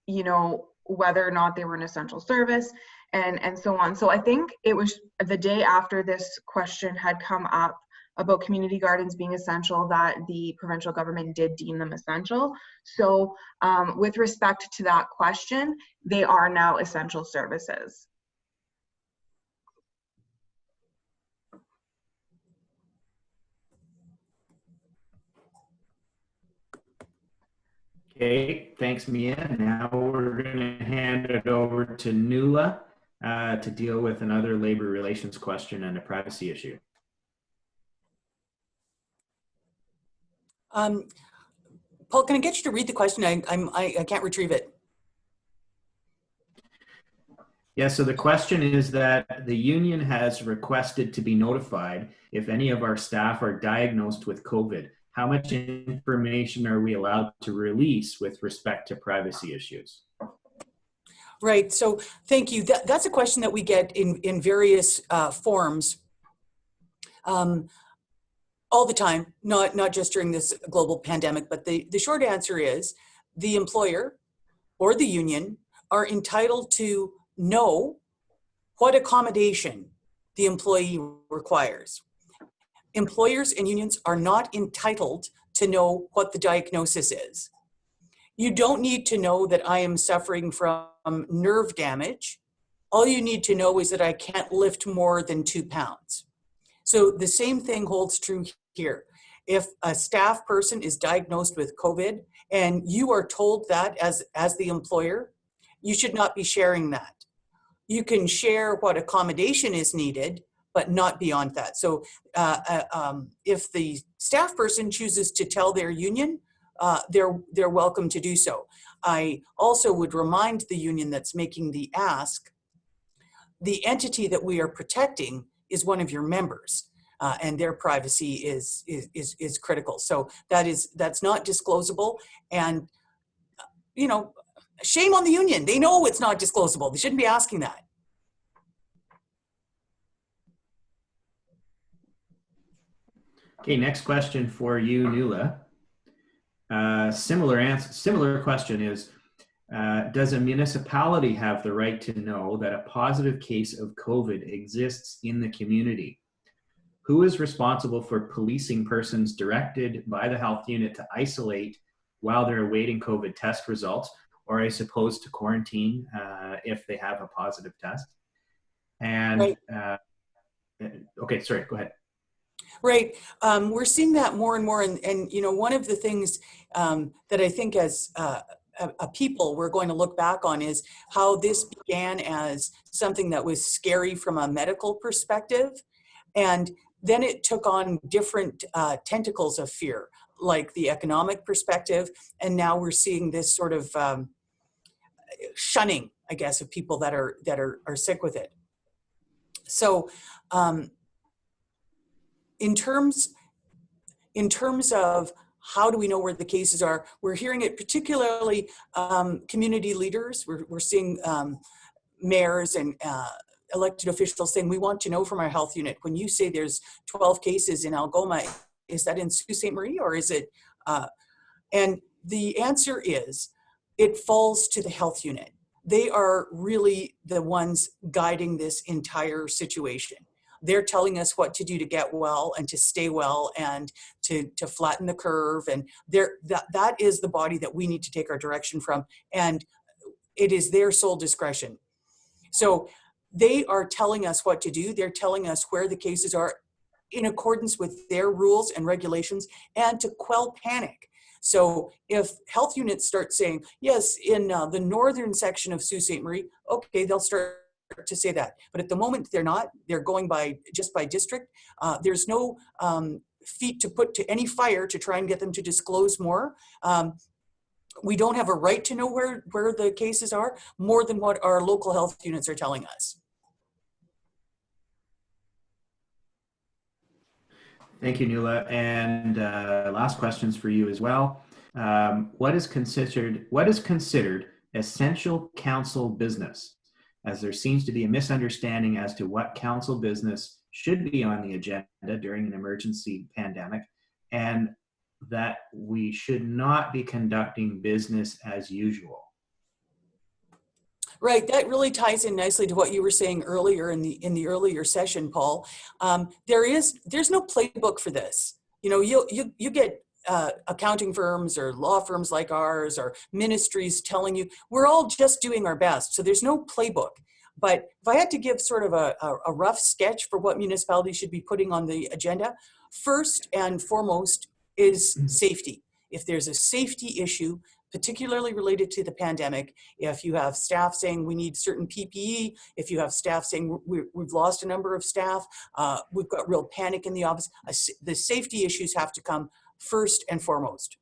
you know, whether or not they were an essential service and so on. So I think it was the day after this question had come up about community gardens being essential that the provincial government did deem them essential. So with respect to that question, they are now essential services. Okay, thanks, Mia. Now we're going to hand it over to Nuala to deal with another labor relations question and a privacy issue. Paul, can I get you to read the question? I can't retrieve it. Yeah, so the question is that the union has requested to be notified if any of our staff are diagnosed with COVID. How much information are we allowed to release with respect to privacy issues? Right, so thank you. That's a question that we get in various forms all the time, not just during this global pandemic, but the short answer is the employer or the union are entitled to know what accommodation the employee requires. Employers and unions are not entitled to know what the diagnosis is. You don't need to know that I am suffering from nerve damage. All you need to know is that I can't lift more than 2 pounds. So the same thing holds true here. If a staff person is diagnosed with COVID and you are told that as the employer, you should not be sharing that. You can share what accommodation is needed, but not beyond that. So if the staff person chooses to tell their union, they're welcome to do so. I also would remind the union that's making the ask, the entity that we are protecting is one of your members, and their privacy is critical. So that's not disclosable, and you know, shame on the union. They know it's not disclosable. They shouldn't be asking that. Okay, next question for you, Nuala. Similar question is, does a municipality have the right to know that a positive case of COVID exists in the community? Who is responsible for policing persons directed by the health unit to isolate while they're awaiting COVID test results, or I suppose to quarantine if they have a positive test? And right. Okay, sorry, go ahead. Right. We're seeing that more and more. And you know, one of the things that I think as a people we're going to look back on is how this began as something that was scary from a medical perspective. And then it took on different tentacles of fear, like the economic perspective. And now we're seeing this sort of shunning, I guess, of people that are sick with it. So, in terms of how do we know where the cases are, we're hearing it particularly community leaders. We're seeing mayors and elected officials saying, we want to know from our health unit, when you say there's 12 cases in Algoma, is that in Sault Ste. Marie, or is it, and the answer is, it falls to the health unit. They are really the ones guiding this entire situation. They're telling us what to do to get well and to stay well and to flatten the curve. And that is the body that we need to take our direction from. And it is their sole discretion. So they are telling us what to do. They're telling us where the cases are in accordance with their rules and regulations and to quell panic. So if health units start saying, yes, in the northern section of Sault Ste. Marie, okay, they'll start to say that. But at the moment, they're not. They're going by just by district. There's no feet to put to any fire to try and get them to disclose more. We don't have a right to know where the cases are more than what our local health units are telling us. Thank you, Nuala. And last questions for you as well. What is considered essential council business? As there seems to be a misunderstanding as to what council business should be on the agenda during an emergency pandemic, and that we should not be conducting business as usual. Right, that really ties in nicely to what you were saying earlier in the earlier session, Paul. There's no playbook for this. You know, you get accounting firms or law firms like ours or ministries telling you we're all just doing our best. So there's no playbook. But if I had to give sort of a rough sketch for what municipalities should be putting on the agenda, first and foremost is safety. If there's a safety issue, particularly related to the pandemic, if you have staff saying we need certain PPE, if you have staff saying we've lost a number of staff, we've got real panic in the office, the safety issues have to come first and foremost.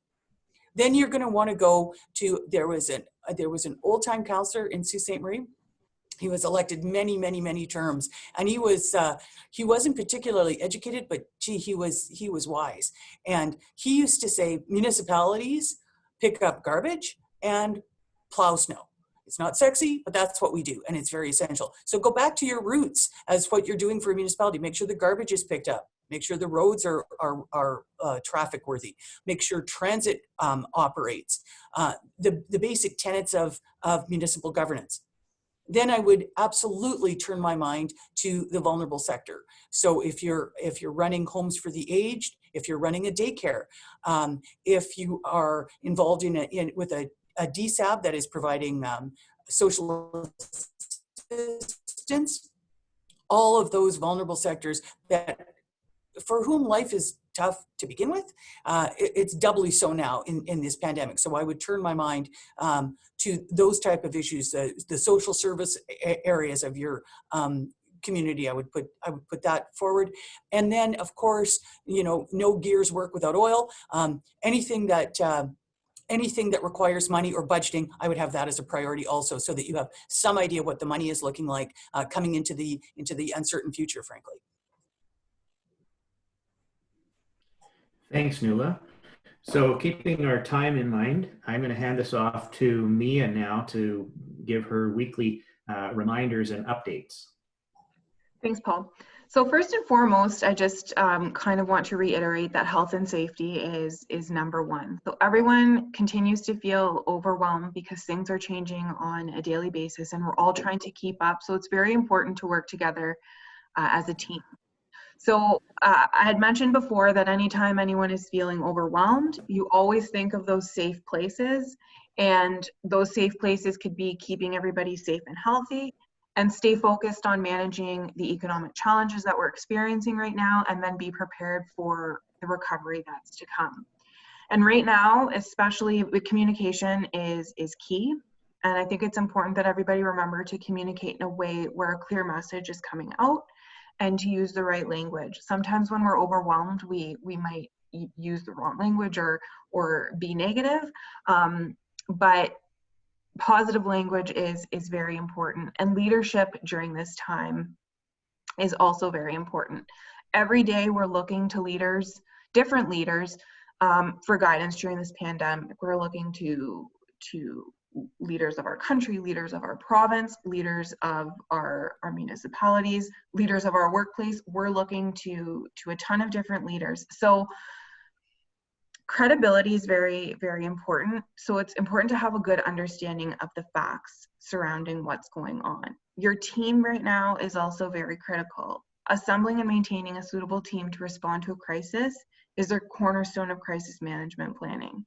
Then you're going to want to go to, there was an old-time councillor in Sault Ste. Marie. He was elected many terms, and he wasn't particularly educated, but gee, he was wise. And he used to say, municipalities pick up garbage and plow snow. It's not sexy, but that's what we do, and it's very essential. So go back to your roots as what you're doing for a municipality. Make sure the garbage is picked up. Make sure the roads are traffic worthy. Make sure transit operates. The basic tenets of municipal governance. Then I would absolutely turn my mind to the vulnerable sector. So if you're running homes for the aged, if you're running a daycare, if you are involved with a DSAB that is providing social assistance, all of those vulnerable sectors that for whom life is tough to begin with, it's doubly so now in this pandemic. So I would turn my mind to those type of issues, the social service areas of your community. I would put that forward. And then, of course, you know, no gears work without oil. Anything that requires money or budgeting, I would have that as a priority also, so that you have some idea what the money is looking like coming into the uncertain future, frankly. Thanks, Nuala. So keeping our time in mind, I'm going to hand this off to Mia now to give her weekly reminders and updates. Thanks, Paul. So first and foremost, I just kind of want to reiterate that health and safety is number one. So everyone continues to feel overwhelmed because things are changing on a daily basis and we're all trying to keep up. So it's very important to work together as a team. So I had mentioned before that anytime anyone is feeling overwhelmed, you always think of those safe places, and those safe places could be keeping everybody safe and healthy, and stay focused on managing the economic challenges that we're experiencing right now, and then be prepared for the recovery that's to come. And right now, especially with communication is key. And I think it's important that everybody remember to communicate in a way where a clear message is coming out, and to use the right language. Sometimes when we're overwhelmed, we might use the wrong language or be negative, but positive language is very important. And leadership during this time is also very important. Every day we're looking to leaders, different leaders, for guidance during this pandemic. We're looking to leaders of our country, leaders of our province, leaders of our municipalities, leaders of our workplace. We're looking to a ton of different leaders. So credibility is very, very important. So it's important to have a good understanding of the facts surrounding what's going on. Your team right now is also very critical. Assembling and maintaining a suitable team to respond to a crisis is a cornerstone of crisis management planning.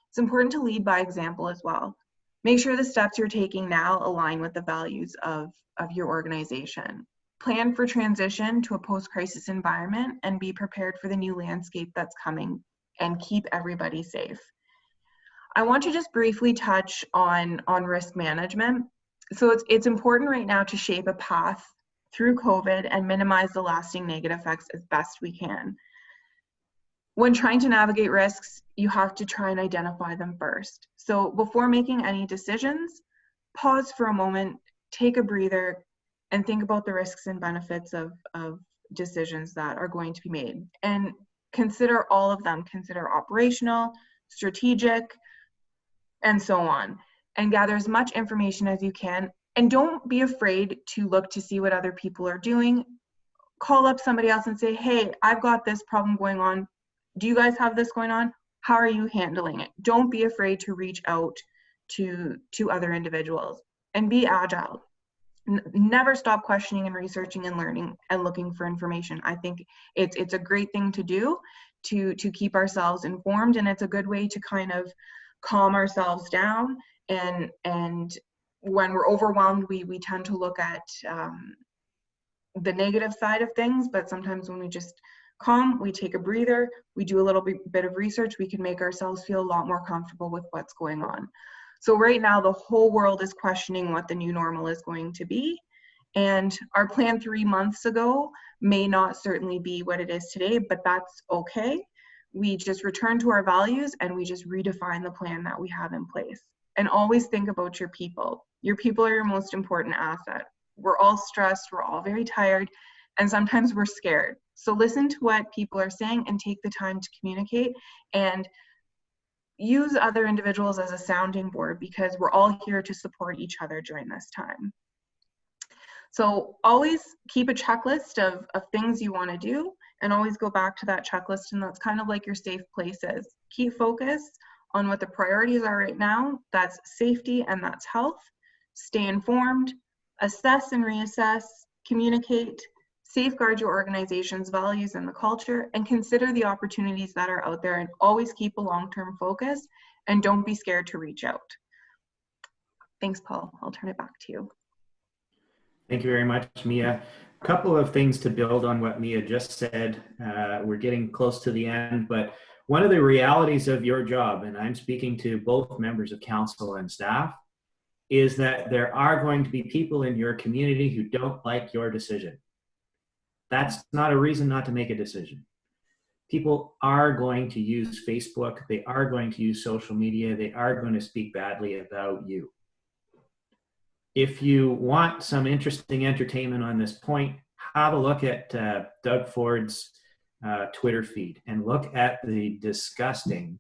It's important to lead by example as well. Make sure the steps you're taking now align with the values of your organization. Plan for transition to a post-crisis environment and be prepared for the new landscape that's coming, and keep everybody safe. I want to just briefly touch on risk management. So it's important right now to shape a path through COVID and minimize the lasting negative effects as best we can. When trying to navigate risks, you have to try and identify them first. So before making any decisions, pause for a moment, take a breather, and think about the risks and benefits of decisions that are going to be made. And consider all of them. Consider operational, strategic, and so on. And gather as much information as you can. And don't be afraid to look to see what other people are doing. Call up somebody else and say, hey, I've got this problem going on. Do you guys have this going on? How are you handling it? Don't be afraid to reach out to other individuals, and be agile. Never stop questioning and researching and learning and looking for information. I think it's a great thing to do to keep ourselves informed, and it's a good way to kind of calm ourselves down. And when we're overwhelmed, we tend to look at the negative side of things, but sometimes when we just calm, we take a breather, we do a little bit of research, we can make ourselves feel a lot more comfortable with what's going on. So right now, the whole world is questioning what the new normal is going to be. And our plan 3 months ago may not certainly be what it is today, but that's okay. We just return to our values and we just redefine the plan that we have in place. And always think about your people. Your people are your most important asset. We're all stressed, we're all very tired, and sometimes we're scared. So listen to what people are saying and take the time to communicate, and use other individuals as a sounding board, because we're all here to support each other during this time. So always keep a checklist of things you want to do, and always go back to that checklist, and that's kind of like your safe places. Keep focus on what the priorities are right now. That's safety and that's health. Stay informed, assess and reassess, communicate, safeguard your organization's values and the culture, and consider the opportunities that are out there, and always keep a long-term focus, and don't be scared to reach out. Thanks, Paul. I'll turn it back to you. Thank you very much, Mia. A couple of things to build on what Mia just said. We're getting close to the end, but one of the realities of your job, and I'm speaking to both members of council and staff, is that there are going to be people in your community who don't like your decision. That's not a reason not to make a decision. People are going to use Facebook, they are going to use social media, they are going to speak badly about you. If you want some interesting entertainment on this point, have a look at Doug Ford's Twitter feed and look at the disgusting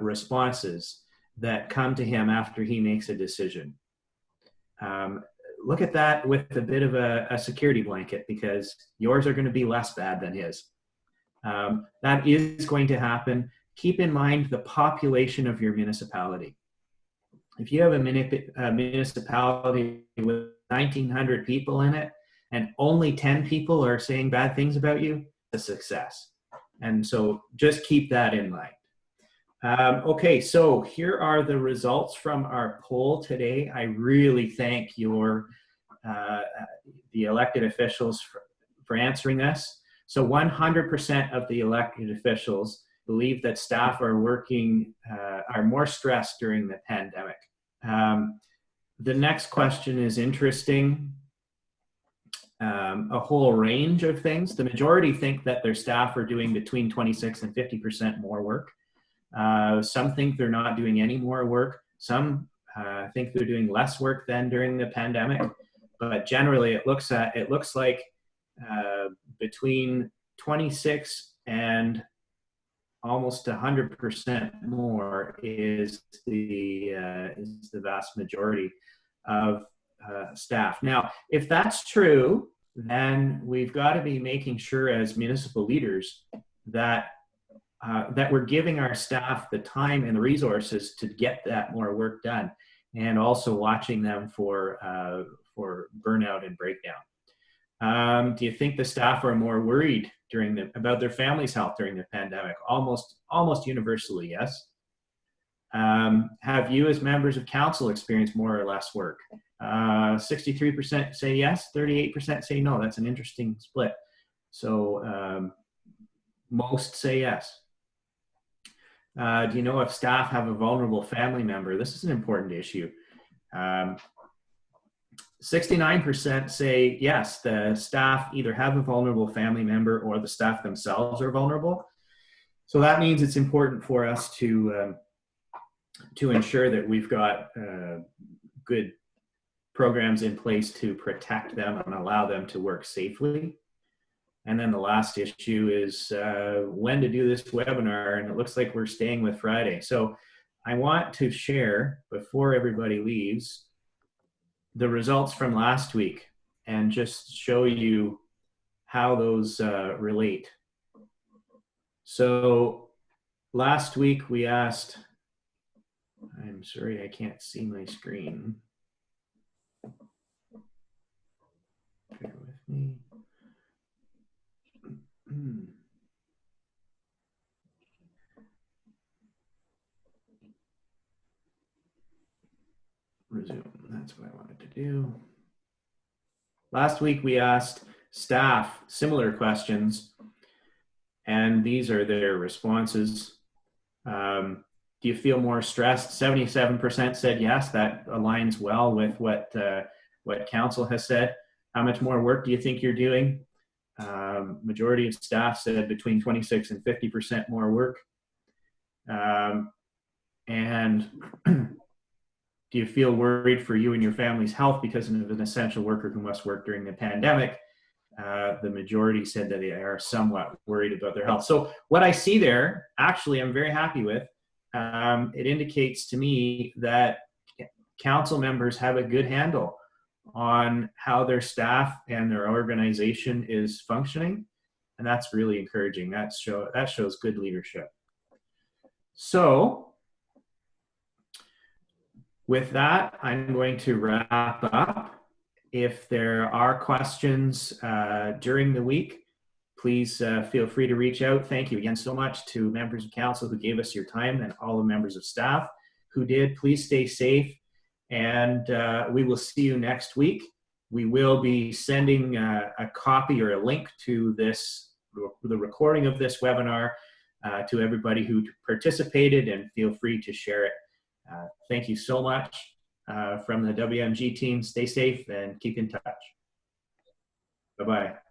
responses that come to him after he makes a decision. Look at that with a bit of a security blanket, because yours are going to be less bad than his. That is going to happen. Keep in mind the population of your municipality. If you have a municipality with 1,900 people in it and only 10 people are saying bad things about you, it's a success. And so just keep that in mind. Okay, so here are the results from our poll today. I really thank the elected officials for answering this. So 100% of the elected officials believe that staff are are more stressed during the pandemic. The next question is interesting. A whole range of things. The majority think that their staff are doing between 26 and 50% more work. Some think they're not doing any more work. Some think they're doing less work than during the pandemic. But generally, it looks like between 26 and almost 100% more is the vast majority of staff. Now, if that's true, then we've got to be making sure as municipal leaders that that we're giving our staff the time and the resources to get that more work done, and also watching them for burnout and breakdown. Do you think the staff are more worried about their family's health during the pandemic? Almost universally, yes. Have you as members of council experienced more or less work? 63% say yes, 38% say no. That's an interesting split. So most say yes. Do you know if staff have a vulnerable family member? This is an important issue. 69% say yes, the staff either have a vulnerable family member or the staff themselves are vulnerable. So that means it's important for us to ensure that we've got good programs in place to protect them and allow them to work safely. And then the last issue is when to do this webinar, and it looks like we're staying with Friday. So I want to share, before everybody leaves, the results from last week and just show you how those relate. So last week we asked, I'm sorry, I can't see my screen. Bear with me. Resume, that's what I wanted to do. Last week we asked staff similar questions, and these are their responses. Do you feel more stressed? 77% said yes, that aligns well with what council has said. How much more work do you think you're doing? Majority of staff said between 26 and 50% more work. And do you feel worried for you and your family's health because of an essential worker who must work during the pandemic? The majority said that they are somewhat worried about their health. So what I see there, actually, I'm very happy with. It indicates to me that council members have a good handle on how their staff and their organization is functioning. And that's really encouraging. That shows good leadership. So with that, I'm going to wrap up. If there are questions during the week, please feel free to reach out. Thank you again so much to members of council who gave us your time, and all the members of staff who did. Please stay safe, and we will see you next week. We will be sending a copy or a link to the recording of this webinar to everybody who participated, and feel free to share it. Thank you so much from the WMG team. Stay safe and keep in touch. Bye-bye.